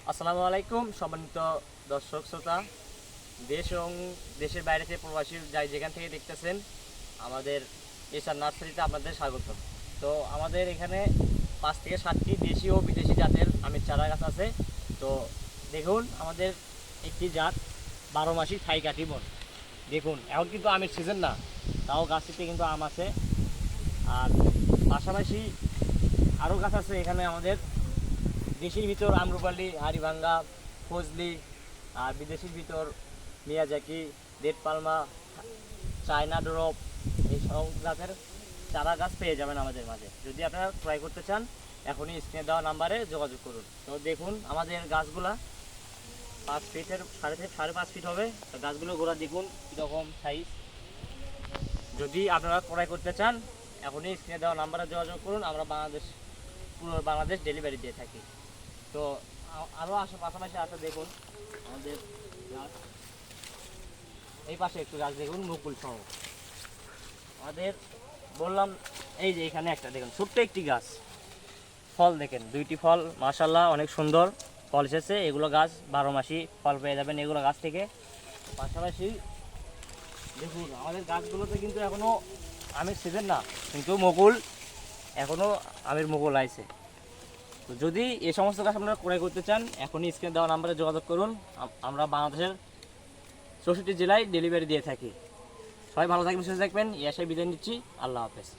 আসসালামু আলাইকুম সম্মানিত দর্শক শ্রোতা, দেশ এবং দেশের বাইরে থেকে প্রবাসী যাই যেখান থেকে দেখতেছেন আমাদের এসআর নার্সারিতে আপনাদের স্বাগত। তো আমাদের এখানে 5 থেকে 7টি দেশি ও বিদেশি জাতের আমের চারা গাছ আছে। তো দেখুন আমাদের একটি জাত 12 মাসি থাই কাটিমন। দেখুন এখন কিন্তু আমের সিজন না, তাও গাছটিতে কিন্তু আম আছে। আর পাশাপাশি আরও গাছ আছে এখানে আমাদের দেশির ভিতর আমরুপালি, হাড়িভাঙ্গা, ফজলি, আর বিদেশির ভিতর মিয়াজাকি, রেড পালমা, চায়না ড্রপ, এই সব জাতের চারা গাছ পেয়ে যাবেন আমাদের মাঝে। যদি আপনারা ট্রাই করতে চান এখনই স্ক্রিনে দেওয়া নাম্বারে যোগাযোগ করুন। তো দেখুন আমাদের গাছগুলা 5 ফিটের 5.5 ফিট হবে। তো গাছগুলো গোড়া দেখুন কীরকম সাইজ। যদি আপনারা ক্রয় করতে চান এখনই স্ক্রিনে দেওয়া নাম্বারে যোগাযোগ করুন। আমরা পুরো বাংলাদেশ ডেলিভারি দিয়ে থাকি। তো আরও পাশাপাশি আছে দেখুন আমাদের গাছ, এই পাশে একটু গাছ দেখুন মুকুল সহ আমাদের। বললাম এই যে এখানে একটা দেখুন ছোট্ট একটি গাছ, ফল দেখেন 2টি ফল মাশাআল্লাহ অনেক সুন্দর ফল এসেছে। এগুলো গাছ 12 মাসই ফল পেয়ে যাবেন এগুলো গাছ থেকে। পাশাপাশি দেখুন আমাদের গাছগুলোতে কিন্তু এখনও আমের সিজন না, কিন্তু মুকুল এখনও আমের মুকুল আছে। তো যদি এই সমস্ত গাছ আপনারা ক্রয় করতে চান এখনই স্ক্রিনে দেওয়া নাম্বারে যোগাযোগ করুন। আমরা বাংলাদেশের 64 জেলায় ডেলিভারি দিয়ে থাকি। সবাই ভালো থাকবেন, সুস্থ থাকবেন। এই আশায় বিদায় নিচ্ছি। আল্লাহ হাফেজ।